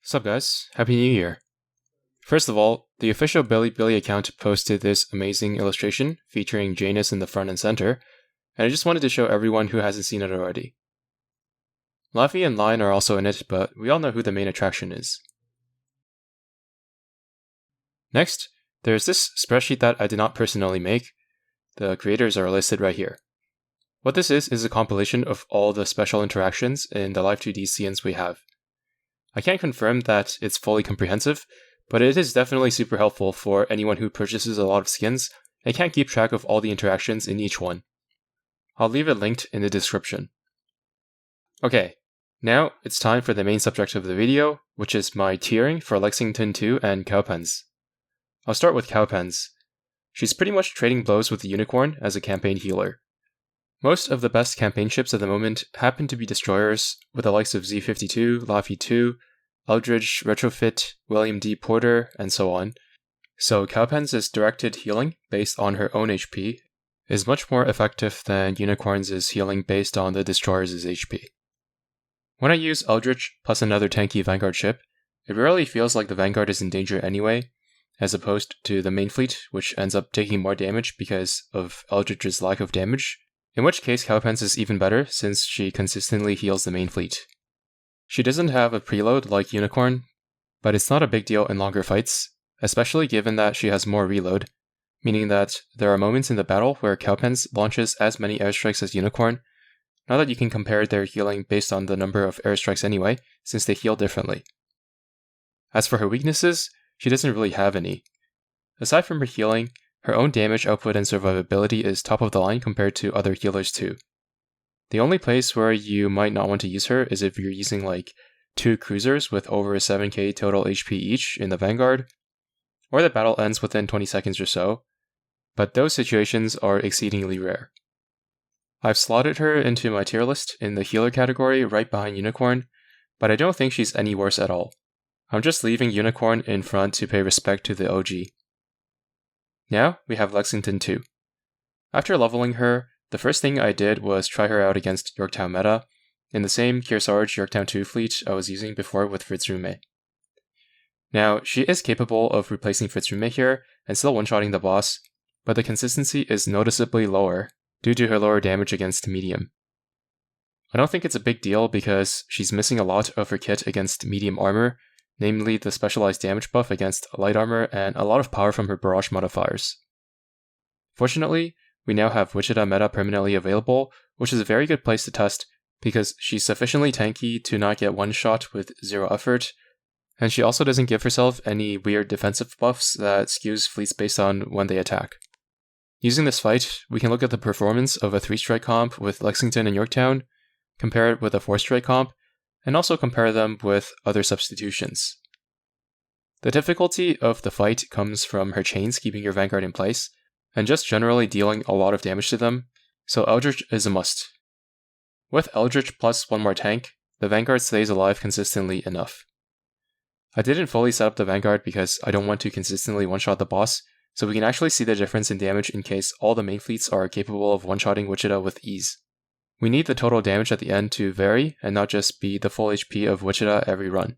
What's up guys, Happy New Year! First of all, the official Bilibili account posted this amazing illustration featuring Janus in the front and center, and I just wanted to show everyone who hasn't seen it already. Laffy and Lion are also in it, but we all know who the main attraction is. Next, there's this spreadsheet that I did not personally make. The creators are listed right here. What this is a compilation of all the special interactions in the Live 2D scenes we have. I can't confirm that it's fully comprehensive, but it is definitely super helpful for anyone who purchases a lot of skins and can't keep track of all the interactions in each one. I'll leave it linked in the description. Okay, now it's time for the main subject of the video, which is my tiering for Lexington 2 and Cowpens. I'll start with Cowpens. She's pretty much trading blows with the Unicorn as a campaign healer. Most of the best campaign ships at the moment happen to be destroyers, with the likes of Z52, Laffy 2, Eldridge, Retrofit, William D. Porter, and so on. So Cowpens' directed healing based on her own HP is much more effective than Unicorn's healing based on the destroyer's HP. When I use Eldridge plus another tanky Vanguard ship, it rarely feels like the Vanguard is in danger anyway, as opposed to the main fleet, which ends up taking more damage because of Eldridge's lack of damage. In which case Cowpens is even better since she consistently heals the main fleet. She doesn't have a preload like Unicorn, but it's not a big deal in longer fights, especially given that she has more reload, meaning that there are moments in the battle where Cowpens launches as many airstrikes as Unicorn. Not that you can compare their healing based on the number of airstrikes anyway, since they heal differently. As for her weaknesses, she doesn't really have any. Aside from her healing, her own damage output and survivability is top of the line compared to other healers too. The only place where you might not want to use her is if you're using like 2 cruisers with over 7k total HP each in the Vanguard, or the battle ends within 20 seconds or so, but those situations are exceedingly rare. I've slotted her into my tier list in the healer category right behind Unicorn, but I don't think she's any worse at all. I'm just leaving Unicorn in front to pay respect to the OG. Now, we have Lexington 2. After leveling her, the first thing I did was try her out against Yorktown meta, in the same Kearsarge Yorktown 2 fleet I was using before with Fritzrume. Now, she is capable of replacing Fritzrume here and still one-shotting the boss, but the consistency is noticeably lower due to her lower damage against medium. I don't think it's a big deal because she's missing a lot of her kit against medium armor, namely the specialized damage buff against light armor and a lot of power from her barrage modifiers. Fortunately, we now have Wichita meta permanently available, which is a very good place to test because she's sufficiently tanky to not get one-shot with 0 effort, and she also doesn't give herself any weird defensive buffs that skews fleets based on when they attack. Using this fight, we can look at the performance of a 3-strike comp with Lexington and Yorktown, compare it with a 4-strike comp, and also compare them with other substitutions. The difficulty of the fight comes from her chains keeping your Vanguard in place, and just generally dealing a lot of damage to them, so Eldridge is a must. With Eldridge plus 1 more tank, the Vanguard stays alive consistently enough. I didn't fully set up the Vanguard because I don't want to consistently one-shot the boss, so we can actually see the difference in damage in case all the main fleets are capable of one-shotting Wichita with ease. We need the total damage at the end to vary and not just be the full HP of Wichita every run.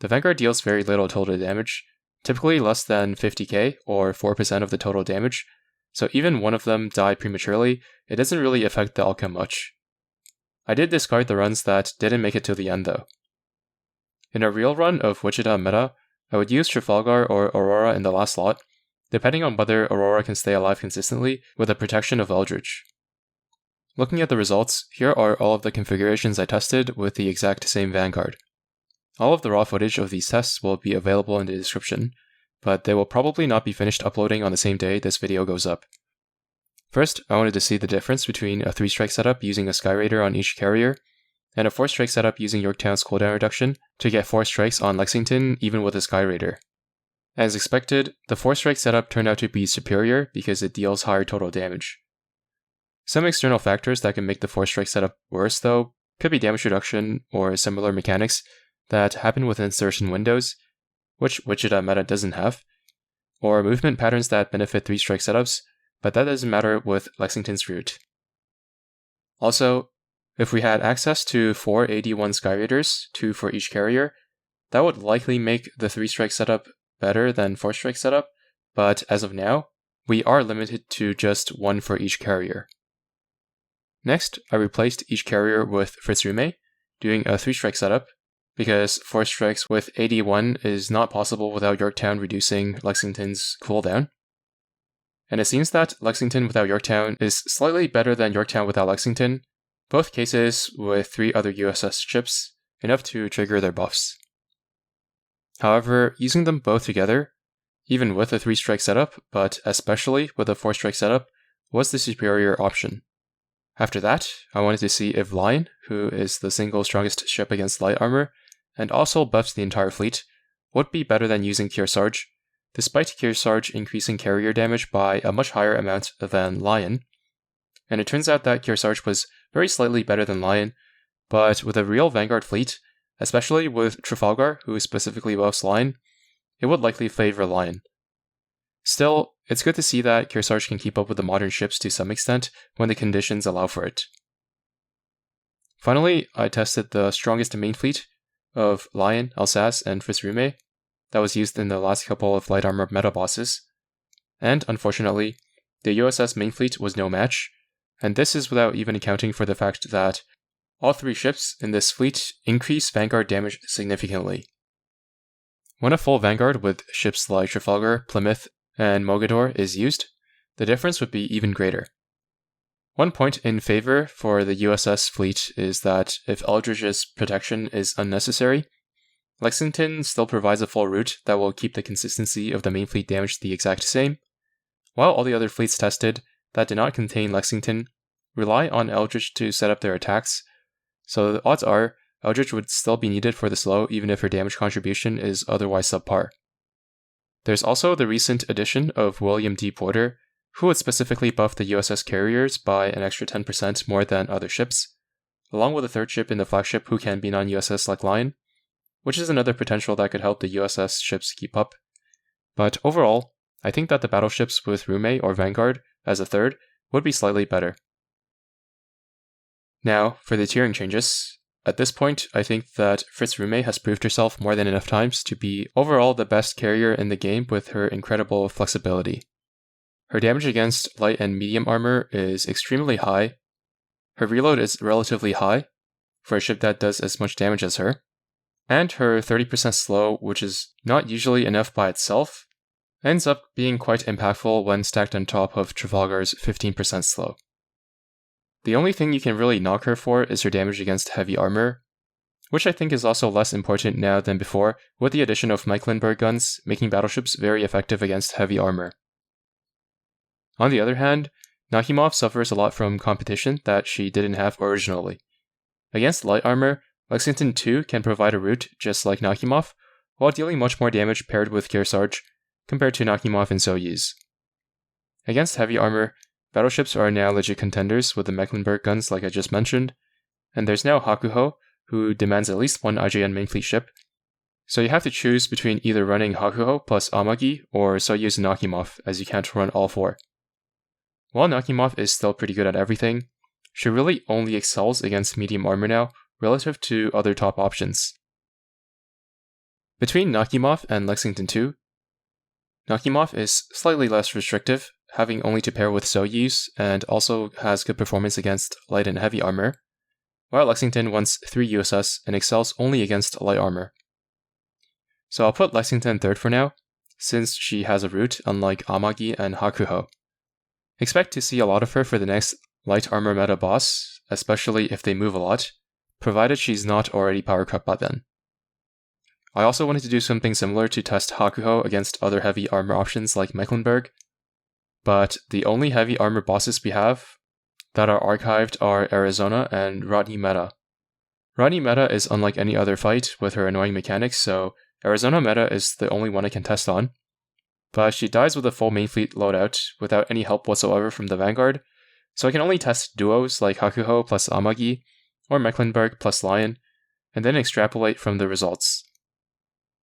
The Vanguard deals very little total damage, typically less than 50k or 4% of the total damage, so even one of them die prematurely, it doesn't really affect the outcome much. I did discard the runs that didn't make it to the end though. In a real run of Wichita meta, I would use Trafalgar or Aurora in the last slot, depending on whether Aurora can stay alive consistently with the protection of Eldridge. Looking at the results, here are all of the configurations I tested with the exact same Vanguard. All of the raw footage of these tests will be available in the description, but they will probably not be finished uploading on the same day this video goes up. First, I wanted to see the difference between a 3-strike setup using a Sky Raider on each carrier, and a 4-strike setup using Yorktown's cooldown reduction to get 4 strikes on Lexington even with a Sky Raider. As expected, the 4-strike setup turned out to be superior because it deals higher total damage. Some external factors that can make the 4-strike setup worse, though, could be damage reduction or similar mechanics that happen within certain windows, which Wichita meta doesn't have, or movement patterns that benefit 3-strike setups, but that doesn't matter with Lexington's route. Also, if we had access to 4 AD1 Sky Raiders, 2 for each carrier, that would likely make the 3-strike setup better than 4-strike setup, but as of now, we are limited to just 1 for each carrier. Next, I replaced each carrier with Fritz-Rume, doing a 3-strike setup, because 4 strikes with 81 is not possible without Yorktown reducing Lexington's cooldown. And it seems that Lexington without Yorktown is slightly better than Yorktown without Lexington, both cases with 3 other USS ships, enough to trigger their buffs. However, using them both together, even with a 3-strike setup, but especially with a 4-strike setup, was the superior option. After that, I wanted to see if Lion, who is the single strongest ship against light armor, and also buffs the entire fleet, would be better than using Kearsarge, despite Kearsarge increasing carrier damage by a much higher amount than Lion. And it turns out that Kearsarge was very slightly better than Lion, but with a real Vanguard fleet, especially with Trafalgar, who specifically buffs Lion, it would likely favor Lion. Still, it's good to see that Kearsarge can keep up with the modern ships to some extent when the conditions allow for it. Finally, I tested the strongest main fleet of Lion, Alsace, and Fritz-Rume that was used in the last couple of light armor meta bosses, and unfortunately, the USS main fleet was no match, and this is without even accounting for the fact that all 3 ships in this fleet increase Vanguard damage significantly. When a full Vanguard with ships like Trafalgar, Plymouth, and Mogador is used, the difference would be even greater. One point in favor for the USS fleet is that if Eldridge's protection is unnecessary, Lexington still provides a full route that will keep the consistency of the main fleet damage the exact same, while all the other fleets tested that did not contain Lexington rely on Eldridge to set up their attacks, so the odds are Eldridge would still be needed for the slow even if her damage contribution is otherwise subpar. There's also the recent addition of William D. Porter, who would specifically buff the USS carriers by an extra 10% more than other ships, along with a 3rd ship in the flagship who can be non-USS like Lion, which is another potential that could help the USS ships keep up. But overall, I think that the battleships with Rume or Vanguard as a 3rd would be slightly better. Now, for the tiering changes. At this point, I think that Fritz-Rume has proved herself more than enough times to be overall the best carrier in the game with her incredible flexibility. Her damage against light and medium armor is extremely high. Her reload is relatively high for a ship that does as much damage as her. And her 30% slow, which is not usually enough by itself, ends up being quite impactful when stacked on top of Trafalgar's 15% slow. The only thing you can really knock her for is her damage against heavy armor, which I think is also less important now than before with the addition of Mecklenburg guns making battleships very effective against heavy armor. On the other hand, Nakhimov suffers a lot from competition that she didn't have originally. Against light armor, Lexington 2 can provide a route just like Nakhimov, while dealing much more damage paired with Kearsarge compared to Nakhimov and Soyuz. Against heavy armor, battleships are now legit contenders with the Mecklenburg guns like I just mentioned, and there's now Hakuho, who demands at least one IJN main fleet ship, so you have to choose between either running Hakuho plus Amagi or Soyuz and Nakhimov, as you can't run all 4. While Nakhimov is still pretty good at everything, she really only excels against medium armor now relative to other top options. Between Nakhimov and Lexington 2, Nakhimov is slightly less restrictive, having only to pair with Soyuz and also has good performance against light and heavy armor, while Lexington wants 3 USS and excels only against light armor. So I'll put Lexington 3rd for now, since she has a route unlike Amagi and Hakuho. Expect to see a lot of her for the next light armor meta boss, especially if they move a lot, provided she's not already power cut by then. I also wanted to do something similar to test Hakuho against other heavy armor options like Mecklenburg, but the only heavy armor bosses we have that are archived are Arizona and Rodney Meta. Rodney Meta is unlike any other fight with her annoying mechanics, so Arizona Meta is the only one I can test on. But she dies with a full main fleet loadout without any help whatsoever from the Vanguard, so I can only test duos like Hakuho plus Amagi, or Mecklenburg plus Lion, and then extrapolate from the results.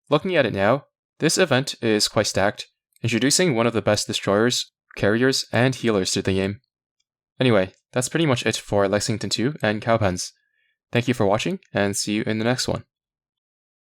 Looking at it now, this event is quite stacked, introducing one of the best destroyers, carriers, and healers to the game. Anyway, that's pretty much it for Lexington 2 and Cowpens. Thank you for watching, and see you in the next one.